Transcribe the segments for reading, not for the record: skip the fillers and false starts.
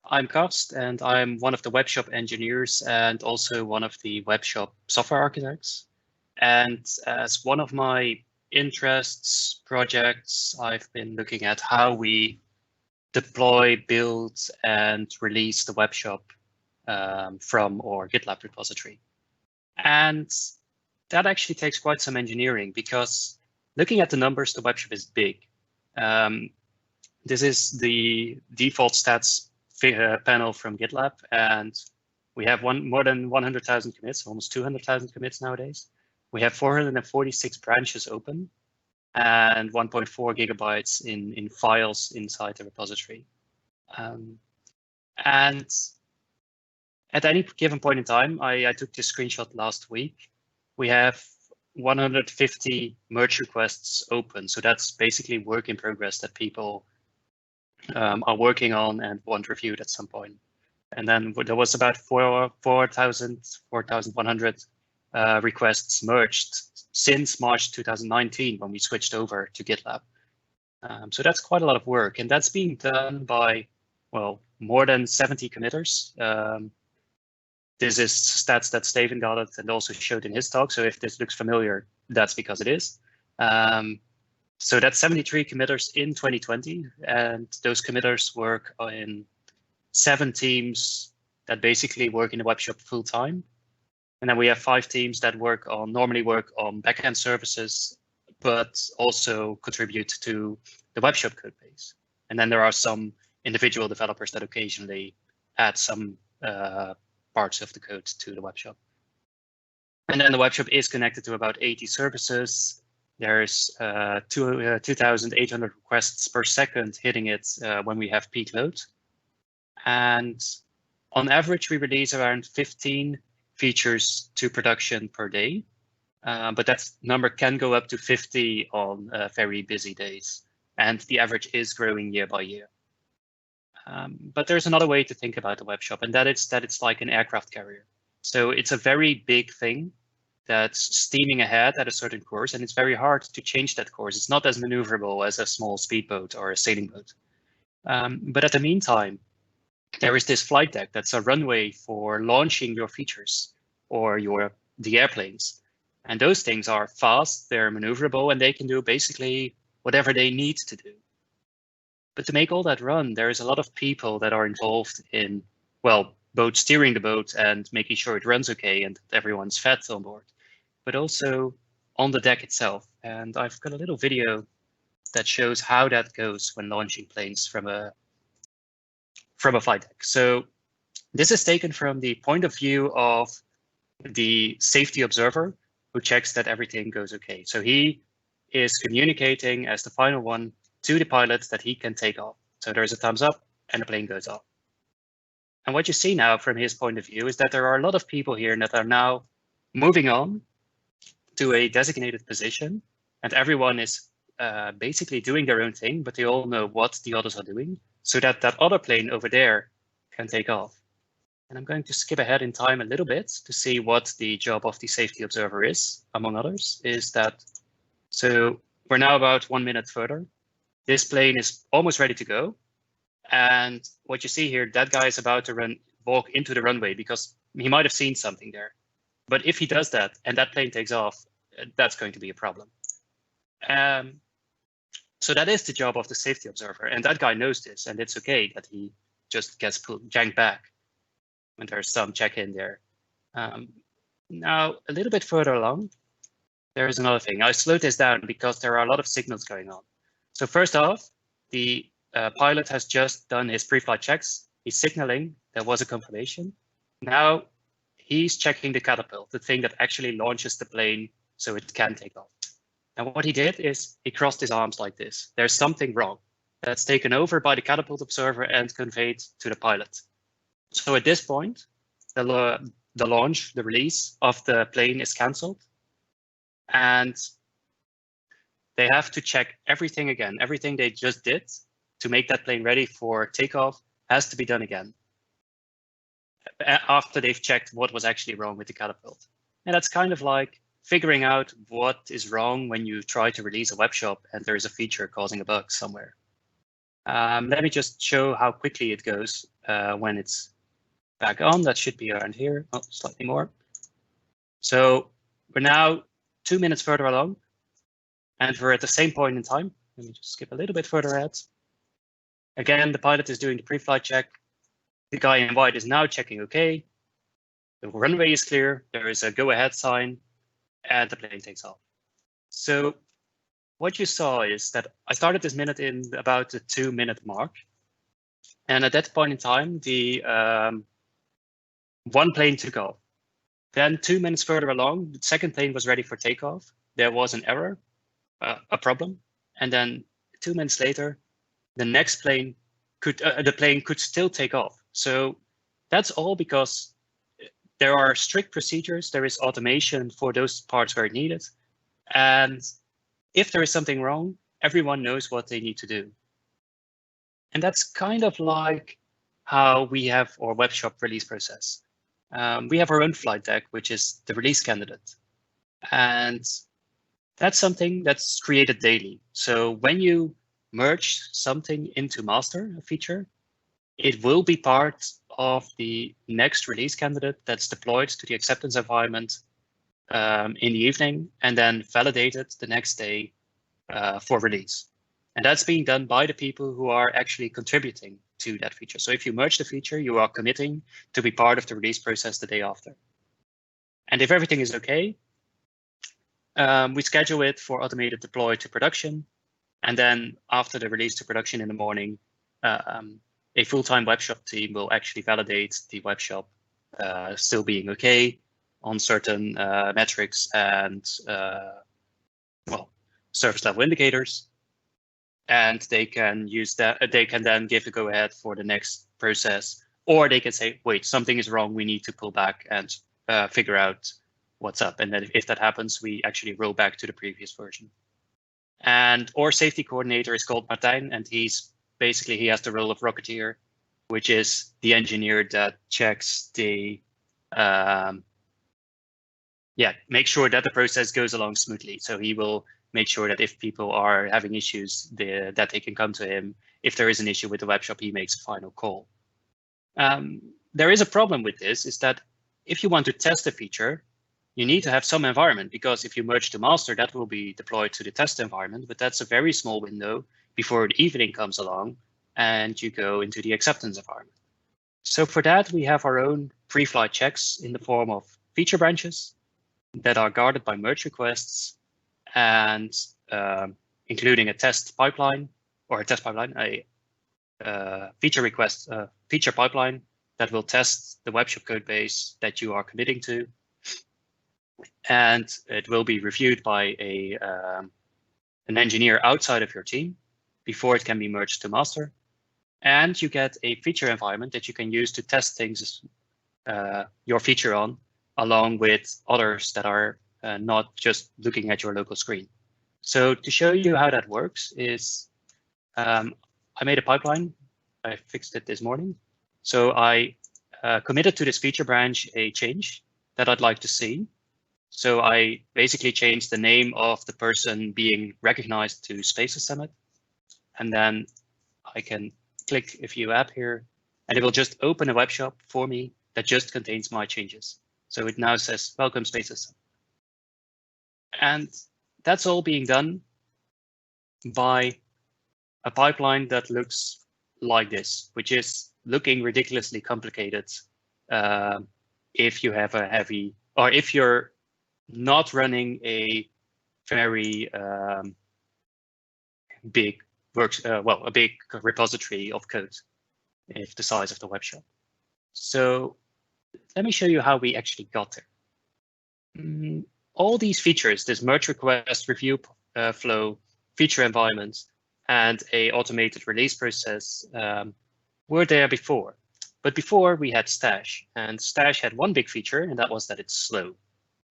I'm Carst, and I'm one of the WEBSHOP engineers and also one of the WEBSHOP software architects. And as one of my interests, projects, I've been looking at how we deploy, build, and release the WEBSHOP from our GitLab repository. And that actually takes quite some engineering because looking at the numbers, the WEBSHOP is big. This is the default stats panel from GitLab, and we have more than 100,000 commits, almost 200,000 commits nowadays. We have 446 branches open and 1.4 gigabytes in files inside the repository. And at any given point in time, I took this screenshot last week. We have 150 merge requests open. So that's basically work in progress that people are working on and want reviewed at some point. And then there was about 4,100 requests merged since March 2019 when we switched over to GitLab. So that's quite a lot of work, and that's being done by, well, more than 70 committers. This is stats that Steven got it and also showed in his talk. So if this looks familiar, that's because it is. So that's 73 committers in 2020, and those committers work in 7 teams that basically work in the WEBSHOP full time. And then we have 5 teams that normally work on backend services, but also contribute to the WEBSHOP code base. And then there are some individual developers that occasionally add some parts of the code to the WEBSHOP. And then the WEBSHOP is connected to about 80 services. There's 2,800 requests per second hitting it when we have peak load. And on average, we release around 15 features to production per day. But that number can go up to 50 on very busy days. And the average is growing year by year. But there's another way to think about the WEBSHOP, and that it's like an aircraft carrier. So it's a very big thing that's steaming ahead at a certain course, and it's very hard to change that course. It's not as maneuverable as a small speedboat or a sailing boat. But at the meantime, there is this flight deck that's a runway for launching your features or the airplanes. And those things are fast, they're maneuverable, and they can do basically whatever they need to do. But to make all that run, there is a lot of people that are involved in, well, both steering the boat and making sure it runs okay and everyone's fed on board, but also on the deck itself. And I've got a little video that shows how that goes when launching planes from a flight deck. So this is taken from the point of view of the safety observer who checks that everything goes okay. So he is communicating as the final one to the pilot that he can take off. So there's a thumbs up and the plane goes off. And what you see now from his point of view is that there are a lot of people here that are now moving on to a designated position, and everyone is basically doing their own thing, but they all know what the others are doing, so that that other plane over there can take off. And I'm going to skip ahead in time a little bit to see what the job of the safety observer is, among others, is that, so we're now about 1 minute further. This plane is almost ready to go. And what you see here, that guy is about to walk into the runway because he might have seen something there. But if he does that and that plane takes off, that's going to be a problem. So that is the job of the safety observer. And that guy knows this, and it's okay that he just gets janked back when there's some check-in there. Now, a little bit further along, there is another thing. I slowed this down because there are a lot of signals going on. So first off, the pilot has just done his pre-flight checks. He's signaling there was a confirmation. Now he's checking the catapult, the thing that actually launches the plane so it can take off. And what he did is he crossed his arms like this. There's something wrong. That's taken over by the catapult observer and conveyed to the pilot. So at this point, the launch, the release of the plane is canceled. And they have to check everything again. Everything they just did to make that plane ready for takeoff has to be done again after they've checked what was actually wrong with the catapult. And that's kind of like figuring out what is wrong when you try to release a WEBSHOP and there is a feature causing a bug somewhere. Let me just show how quickly it goes. when it's back on. That should be around here, oh, slightly more. So we're now 2 minutes further along, and we're at the same point in time. Let me just skip a little bit further ahead. Again, the pilot is doing the pre-flight check. The guy in white is now checking OK. The runway is clear. There is a go-ahead sign, and the plane takes off. So what you saw is that I started this minute in about the 2-minute mark. And at that point in time, the one plane took off. Then 2 minutes further along, the second plane was ready for takeoff. There was an error, a problem. And then 2 minutes later, the next plane the plane could still take off. So that's all because there are strict procedures. There is automation for those parts where needed. And if there is something wrong, everyone knows what they need to do. And that's kind of like how we have our WEBSHOP release process. We have our own flight deck, which is the release candidate. And that's something that's created daily. So when you merge something into master, a feature, it will be part of the next release candidate that's deployed to the acceptance environment in the evening and then validated the next day for release. And that's being done by the people who are actually contributing to that feature. So if you merge the feature, you are committing to be part of the release process the day after. And if everything is okay, we schedule it for automated deploy to production. And then after the release to production in the morning, a full-time WEBSHOP team will actually validate the WEBSHOP still being okay on certain metrics and well, service level indicators. And they can use that. They can then give a go-ahead for the next process, or they can say, "Wait, something is wrong. We need to pull back and figure out what's up." And then if that happens, we actually roll back to the previous version. And our safety coordinator is called Martijn, and he has the role of Rocketeer, which is the engineer that checks the make sure that the process goes along smoothly. So he will make sure that if people are having issues, that they can come to him. If there is an issue with the WEBSHOP, he makes a final call. There is a problem with this, is that if you want to test a feature, you need to have some environment, because if you merge to master, that will be deployed to the test environment, but that's a very small window before the evening comes along and you go into the acceptance environment. So for that, we have our own pre-flight checks in the form of feature branches that are guarded by merge requests, and including a test pipeline, a feature pipeline that will test the WEBSHOP code base that you are committing to. And it will be reviewed by an engineer outside of your team before it can be merged to master. And you get a feature environment that you can use to test things, your feature on, along with others that are not just looking at your local screen. So to show you how that works is, I made a pipeline. I fixed it this morning. So I committed to this feature branch a change that I'd like to see. So I basically changed the name of the person being recognized to Spaces Summit. And then I can click a view app here, and it will just open a WEBSHOP for me that just contains my changes. So it now says, "Welcome Spaces Summit." And that's all being done by a pipeline that looks like this, which is looking ridiculously complicated if you have a heavy, or if you're not running a very big a big repository of code, if the size of the WEBSHOP. So let me show you how we actually got there. All these features, this merge request, review flow, feature environment, and a automated release process were there before. But before we had Stash, and Stash had one big feature, and that was that it's slow,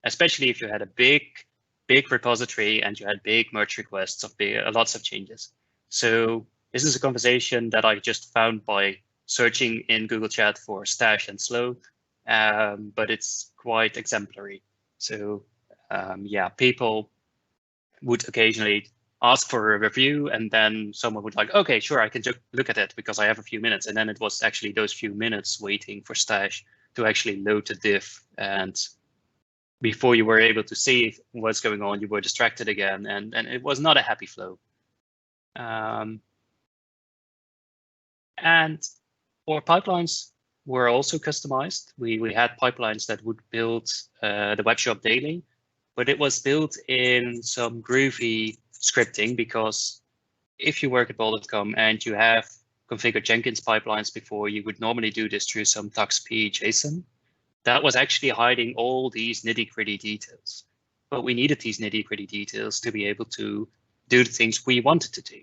especially if you had a big repository and you had big merge requests of lots of changes. So this is a conversation that I just found by searching in Google Chat for Stash and slow, but it's quite exemplary. So yeah, people would occasionally ask for a review, and then someone would like, okay, sure, I can look at it because I have a few minutes. And then it was actually those few minutes waiting for Stash to actually load the diff. And before you were able to see what's going on, you were distracted again. And it was not a happy flow. And our pipelines were also customized. We had pipelines that would build the web shop daily, but it was built in some groovy scripting, because if you work at bol.com and you have configured Jenkins pipelines before, you would normally do this through some TAKEOFF JSON. That was actually hiding all these nitty-gritty details. But we needed these nitty-gritty details to be able to do the things we wanted to do.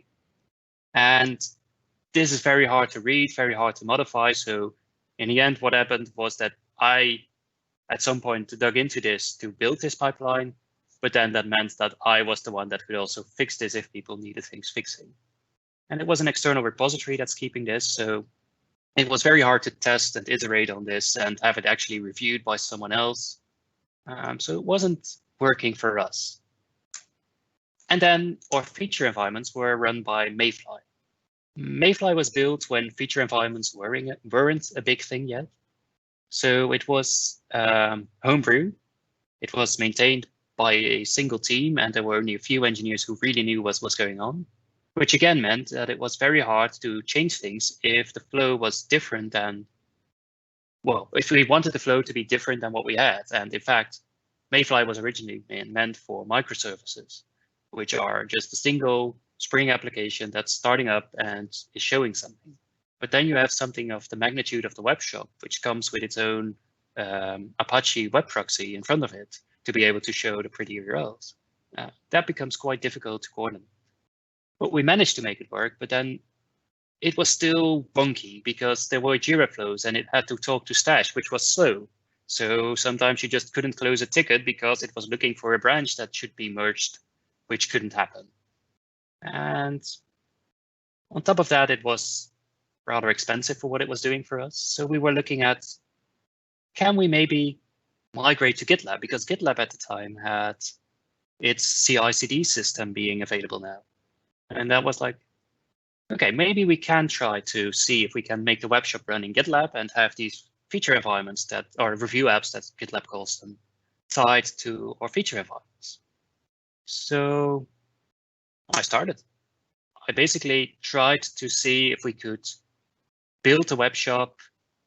And this is very hard to read, very hard to modify. So in the end, what happened was that I, at some point, dug into this to build this pipeline. But then that meant that I was the one that could also fix this if people needed things fixing. And it was an external repository that's keeping this. So it was very hard to test and iterate on this and have it actually reviewed by someone else. So it wasn't working for us. And then our feature environments were run by MAYFLY. MAYFLY was built when feature environments weren't a big thing yet. So it was homebrew. It was maintained by a single team, and there were only a few engineers who really knew what was going on, which again meant that it was very hard to change things if the flow was different than, well, if we wanted the flow to be different than what we had. And in fact, MAYFLY was originally meant for microservices, which are just a single Spring application that's starting up and is showing something. But then you have something of the magnitude of the web shop, which comes with its own Apache web proxy in front of it to be able to show the pretty URLs. That becomes quite difficult to coordinate. But we managed to make it work, but then it was still bunky because there were Jira flows and it had to talk to Stash, which was slow. So sometimes you just couldn't close a ticket because it was looking for a branch that should be merged, which couldn't happen. And on top of that, it was rather expensive for what it was doing for us. So we were looking at, can we maybe migrate to GitLab? Because GitLab at the time had its CI/CD system being available now. And that was like, okay, maybe we can try to see if we can make the web shop run in GitLab and have these feature environments that are review apps, that GitLab calls them, tied to our feature environments. So I started. I basically tried to see if we could build a web shop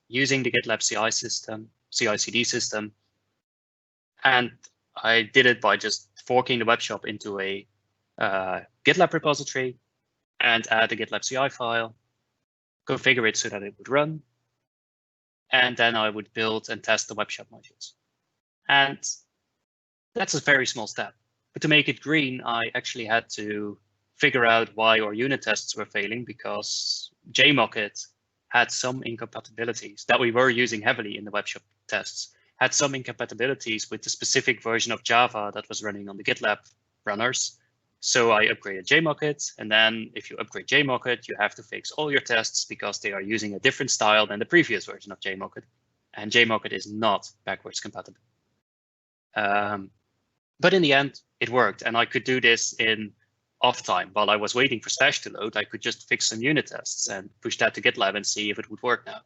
using the GitLab CI system, CI/CD system. And I did it by just forking the web shop into a GitLab repository and add a GitLab CI file, configure it so that it would run. And then I would build and test the web shop modules. And that's a very small step. But to make it green, I actually had to figure out why our unit tests were failing, because JMocket had some incompatibilities that we were using heavily in the web shop tests, had some incompatibilities with the specific version of Java that was running on the GitLab runners. So I upgraded JMocket, and then if you upgrade JMocket, you have to fix all your tests because they are using a different style than the previous version of JMocket, and JMocket is not backwards compatible. But in the end, it worked, and I could do this in off time. While I was waiting for Stash to load, I could just fix some unit tests and push that to GitLab and see if it would work now.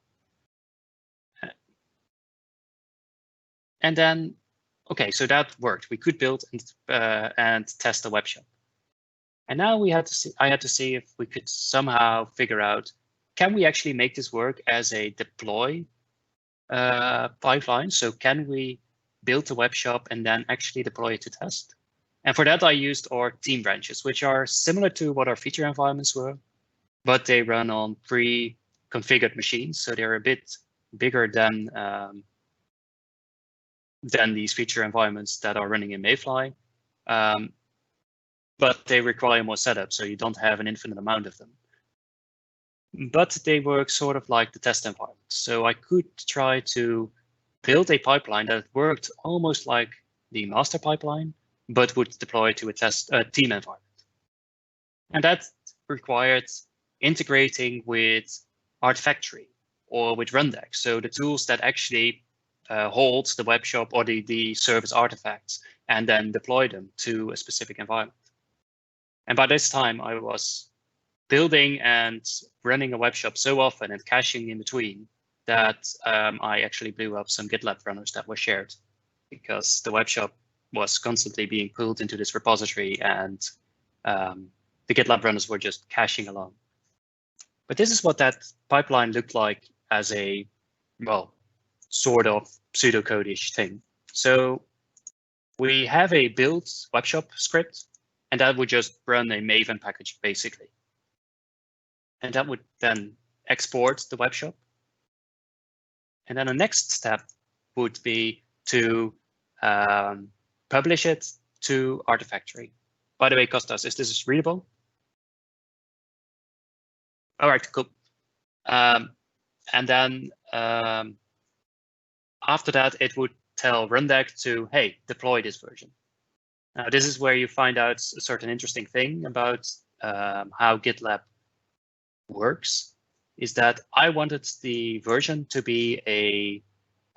And then, okay, so that worked. We could build and test the web shop. And now I had to see if we could somehow figure out, can we actually make this work as a deploy pipeline? So can we build the web shop and then actually deploy it to test? And for that, I used our team branches, which are similar to what our feature environments were, but they run on pre-configured machines. So they're a bit bigger than these feature environments that are running in MAYFLY. But they require more setup, so you don't have an infinite amount of them. But they work sort of like the test environment. So I could try to build a pipeline that worked almost like the master pipeline, but would deploy to a team environment. And that required integrating with Artifactory or with Rundeck. So the tools that actually hold the web shop or the service artifacts and then deploy them to a specific environment. And by this time, I was building and running a web shop so often and caching in between that I actually blew up some GitLab runners that were shared, because the web shop was constantly being pulled into this repository, and the GitLab runners were just caching along. But this is what that pipeline looked like as a, well, sort of pseudocode-ish thing. So we have a build web shop script, and that would just run a Maven package, basically. And that would then export the web shop. And then the next step would be to publish it to Artifactory. By the way, Kostas, is this readable? All right, cool. And then after that, it would tell Rundeck to, hey, deploy this version. Now, this is where you find out a certain interesting thing about how GitLab works, is that I wanted the version to be a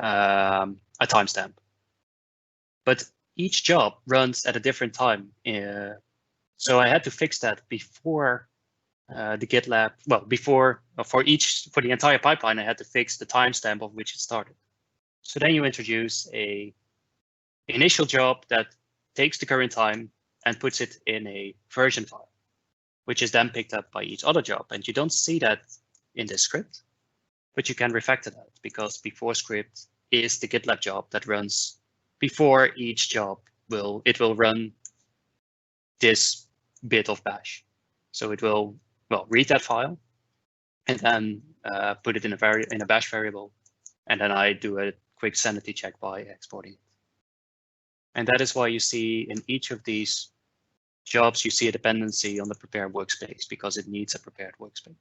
timestamp. But each job runs at a different time. So I had to fix that before the GitLab, well, before, for the entire pipeline, I had to fix the timestamp of which it started. So then you introduce a initial job that takes the current time and puts it in a version file, which is then picked up by each other job. And you don't see that in this script, but you can refactor that, because before script is the GitLab job that runs before each job. It will run this bit of bash. So it will, well, read that file and then put it in a bash variable. And then I do a quick sanity check by exporting it. And that is why you see in each of these jobs, you see a dependency on the prepared workspace, because it needs a prepared workspace.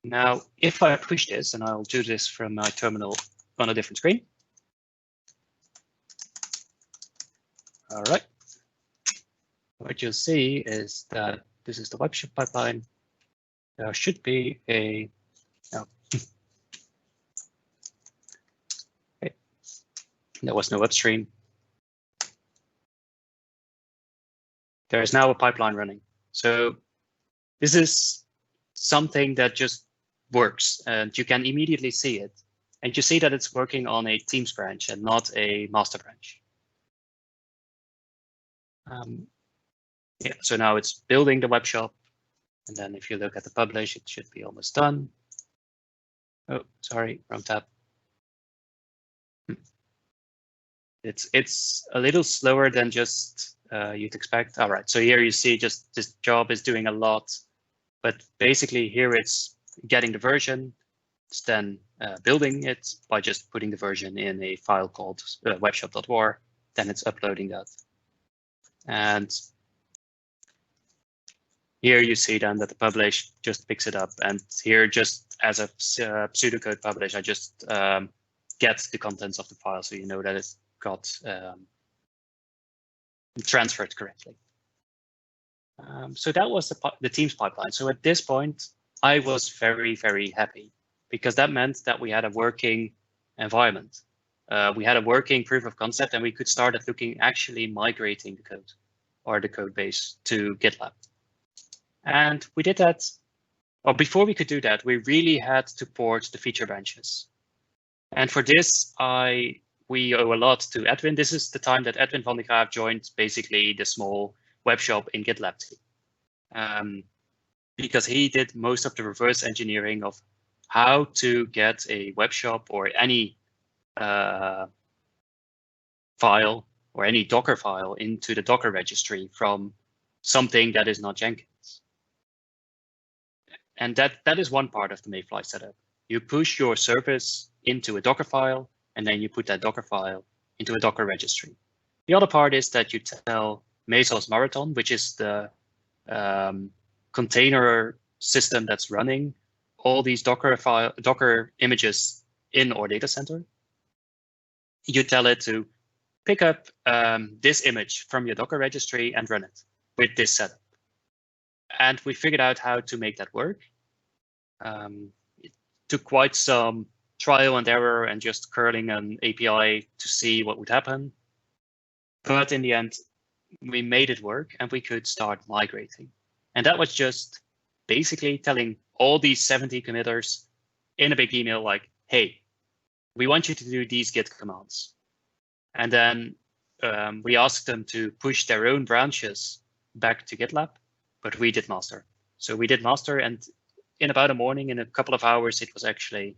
Now, if I push this, and I'll do this from my terminal on a different screen. All right. What you'll see is that this is the web shop pipeline. There should be a, oh. Okay. There was no upstream. There is now a pipeline running. So this is something that just works, and you can immediately see it. And you see that it's working on a Teams branch and not a master branch. Yeah, so now it's building the web shop. And then if you look at the publish, it should be almost done. Oh, sorry, wrong tab. It's a little slower than just you'd expect. All right, so here you see just this job is doing a lot, but basically here it's getting the version, it's then building it by just putting the version in a file called webshop.war, then it's uploading that. And here you see then that the publish just picks it up. And here, just as a pseudocode publish, I just get the contents of the file, so you know that it's got transferred correctly. So that was the Teams pipeline. So at this point, I was very, very happy, because that meant that we had a working environment. We had a working proof of concept, and we could start at actually migrating the code or the code base to GitLab. And we did that, or before we could do that, we really had to port the feature branches. And for this, we owe a lot to Edwin. This is the time that Edwin van der Graaf joined basically the small web shop in GitLab team. Because he did most of the reverse engineering of how to get a web shop or any file or any Docker file into the Docker registry from something that is not Jenkins. And that is one part of the MAYFLY setup. You push your service into a Docker file, and then you put that Docker file into a Docker registry. The other part is that you tell Mesos Marathon, which is the container system that's running all these Docker images in our data center. You tell it to pick up this image from your Docker registry and run it with this setup. And we figured out how to make that work. It took quite some trial and error and just curling an API to see what would happen. But in the end, we made it work and we could start migrating. And that was just basically telling all these 70 committers in a big email like, hey, we want you to do these Git commands. And then we asked them to push their own branches back to GitLab, but we did master. So we did master, and in about a morning, in a couple of hours, it was actually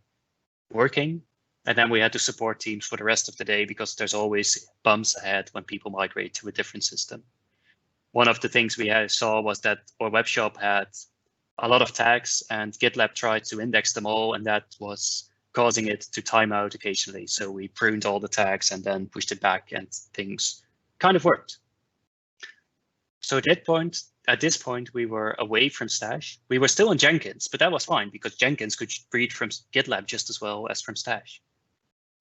working. And then we had to support teams for the rest of the day because there's always bumps ahead when people migrate to a different system. One of the things we saw was that our web shop had a lot of tags, and GitLab tried to index them all, and that was causing it to time out occasionally. So we pruned all the tags and then pushed it back, and things kind of worked. So at this point, we were away from Stash. We were still in Jenkins, but that was fine because Jenkins could read from GitLab just as well as from Stash.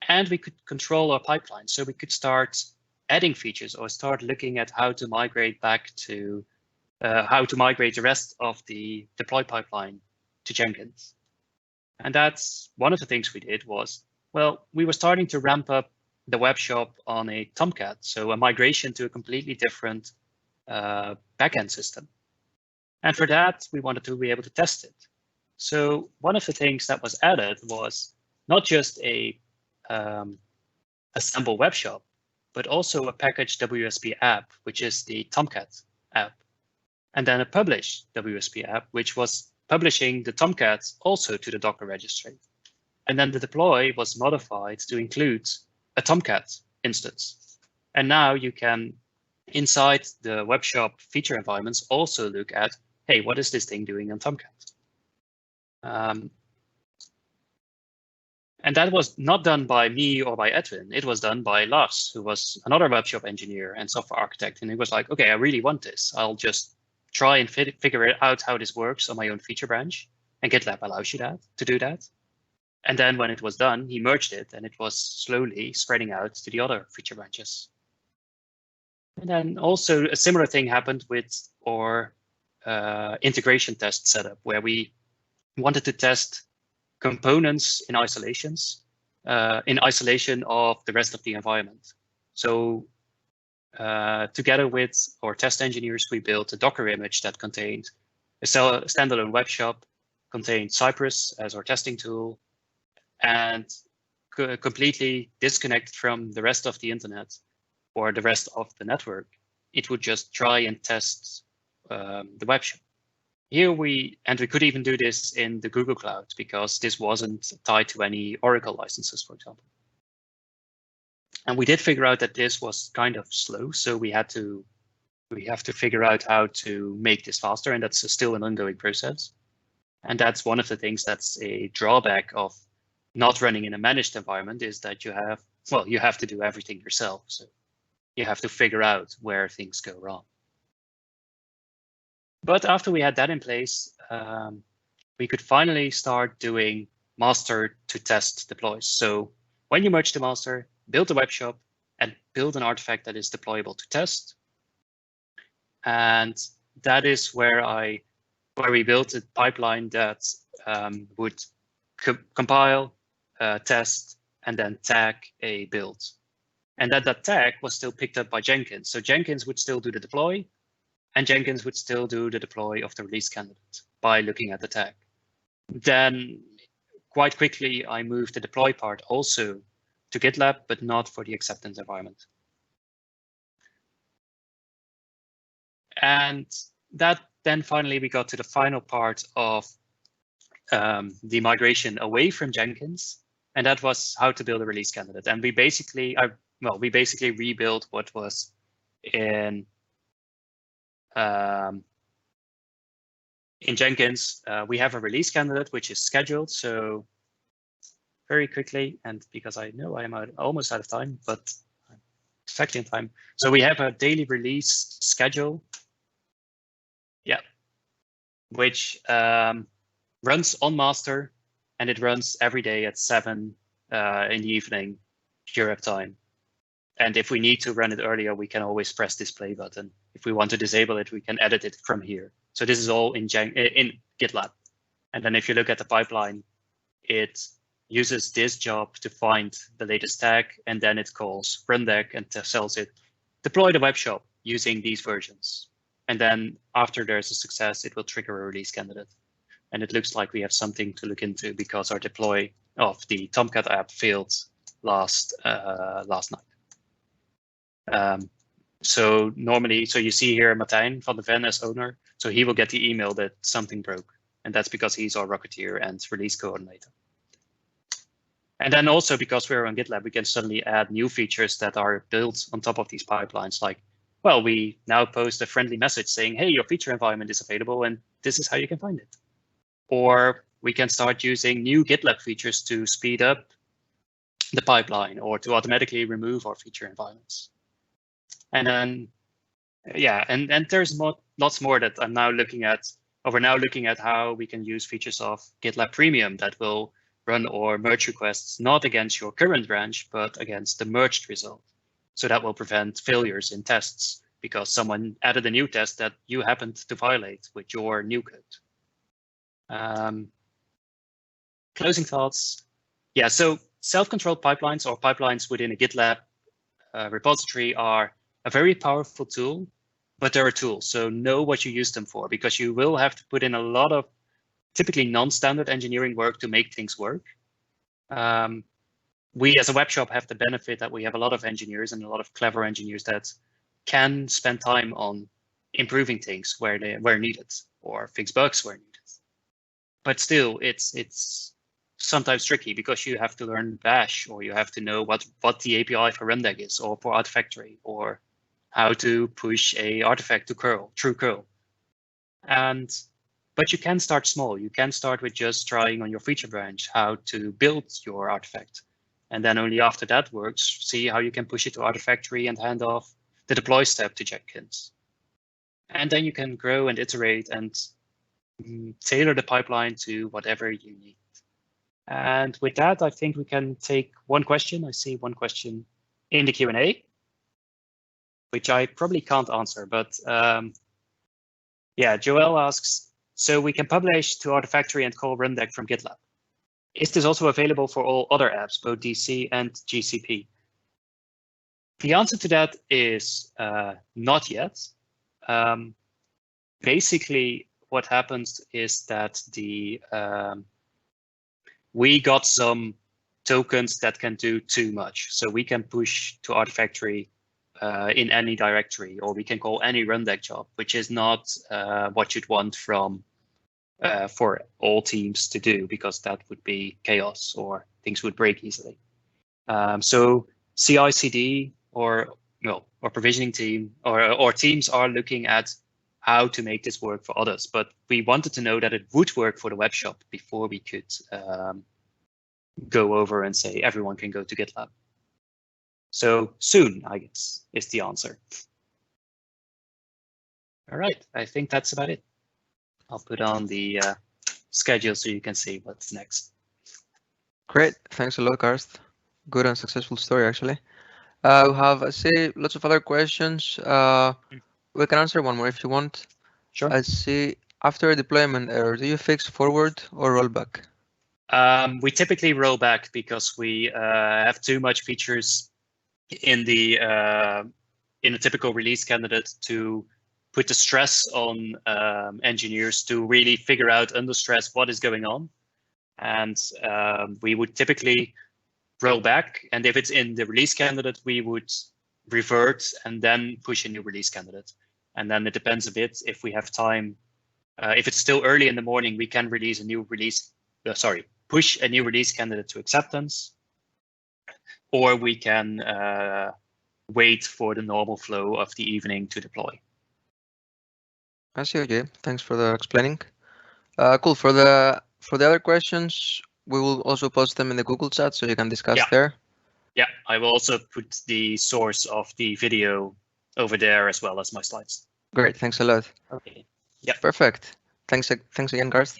And we could control our pipeline. So we could start adding features or start looking at how to migrate back to how to migrate the rest of the deploy pipeline to Jenkins. And that's one of the things we did was, well, we were starting to ramp up the web shop on a Tomcat, so a migration to a completely different backend system. And for that, we wanted to be able to test it. So one of the things that was added was not just a assemble web shop, but also a package WSP app, which is the Tomcat app, and then a publish WSP app, which was publishing the Tomcat also to the Docker registry. And then the deploy was modified to include a Tomcat instance. And now you can, inside the web shop feature environments, also look at, hey, what is this thing doing on Tomcat? And that was not done by me or by Edwin. It was done by Lars, who was another web shop engineer and software architect. And he was like, okay, I really want this. I'll just try and figure out how this works on my own feature branch. And GitLab allows you to do that. And then when it was done, he merged it, and it was slowly spreading out to the other feature branches. And then also a similar thing happened with our integration test setup, where we wanted to test components in isolation of the rest of the environment. So together with our test engineers, we built a Docker image that contained a standalone web shop, contained Cypress as our testing tool, and completely disconnected from the rest of the internet or the rest of the network. It would just try and test the web shop. Here we could even do this in the Google Cloud because this wasn't tied to any Oracle licenses, for example. And we did figure out that this was kind of slow, so we have to figure out how to make this faster, and that's still an ongoing process. And that's one of the things that's a drawback of not running in a managed environment, is that you have to do everything yourself. So you have to figure out where things go wrong. But after we had that in place, we could finally start doing master to test deploys. So when you merge the master, build the web shop, and build an artifact that is deployable to test. And that is where we built a pipeline that would compile, test, and then tag a build. And that tag was still picked up by Jenkins. So Jenkins would still do the deploy, and Jenkins would still do the deploy of the release candidate by looking at the tag. Then quite quickly, I moved the deploy part also to GitLab, but not for the acceptance environment. And that then finally we got to the final part of the migration away from Jenkins, and that was how to build a release candidate. And we basically rebuilt what was in Jenkins. We have a release candidate which is scheduled. So very quickly, and because I know I am almost out of time, but I'm exactly in time. So we have a daily release schedule, which runs on master, and it runs every day at 7 in the evening Europe time. And if we need to run it earlier, we can always press this play button. If we want to disable it, we can edit it from here. So this is all in GitLab. And then if you look at the pipeline, it uses this job to find the latest tag, and then it calls run deck and tells it, deploy the web shop using these versions. And then after there's a success, it will trigger a release candidate. And it looks like we have something to look into because our deploy of the Tomcat app failed last night. So normally, so you see here Martijn van de Ven as owner. So he will get the email that something broke. And that's because he's our Rocketeer and release coordinator. And then also because we're on GitLab, we can suddenly add new features that are built on top of these pipelines. Like, well, we now post a friendly message saying, hey, your feature environment is available and this is how you can find it. Or we can start using new GitLab features to speed up the pipeline or to automatically remove our feature environments. And then, yeah, and there's lots more that I'm now looking at, or we're now looking at how we can use features of GitLab Premium that will run our merge requests not against your current branch, but against the merged result. So that will prevent failures in tests because someone added a new test that you happened to violate with your new code. Closing thoughts. Yeah, so self-controlled pipelines or pipelines within a GitLab repository are a very powerful tool, but they're a tool. So know what you use them for, because you will have to put in a lot of typically non-standard engineering work to make things work. We as a web shop have the benefit that we have a lot of engineers and a lot of clever engineers that can spend time on improving things where needed or fix bugs where needed. But still, it's sometimes tricky because you have to learn Bash, or you have to know what the API for Rundeck is, or for Artifactory, or how to push a artifact to curl, true curl. But you can start small. You can start with just trying on your feature branch how to build your artifact. And then only after that works, see how you can push it to Artifactory and hand off the deploy step to Jenkins. And then you can grow and iterate and tailor the pipeline to whatever you need. And with that, I think we can take one question. I see one question in the Q&A, which I probably can't answer, but yeah, Joel asks, so we can publish to Artifactory and call Rundeck from GitLab. Is this also available for all other apps, both DC and GCP? The answer to that is not yet. Basically, what happens is that we got some tokens that can do too much. So we can push to Artifactory in any directory, or we can call any Rundeck job, which is not what you'd want from for all teams to do, because that would be chaos or things would break easily. So CI/CD or provisioning team or teams are looking at how to make this work for others, but we wanted to know that it would work for the web shop before we could go over and say everyone can go to GitLab. So soon, I guess, is the answer. All right, I think that's about it. I'll put on the schedule so you can see what's next. Great, thanks a lot, Carst. Good and successful story, actually. We have, I see, lots of other questions. We can answer one more if you want. Sure. I see, after a deployment error, do you fix forward or rollback? We typically roll back because we have too much features in a typical release candidate to put the stress on engineers to really figure out under stress what is going on. And we would typically roll back. And if it's in the release candidate, we would revert and then push a new release candidate. And then it depends a bit if we have time. If it's still early in the morning, we can release a new release, push a new release candidate to acceptance. Or we can wait for the normal flow of the evening to deploy. I see, okay. Thanks for the explaining. Cool. For the other questions, we will also post them in the Google chat so you can discuss there. Yeah, I will also put the source of the video over there as well as my slides. Great, thanks a lot. Okay. Yeah. Perfect. Thanks again, Carst.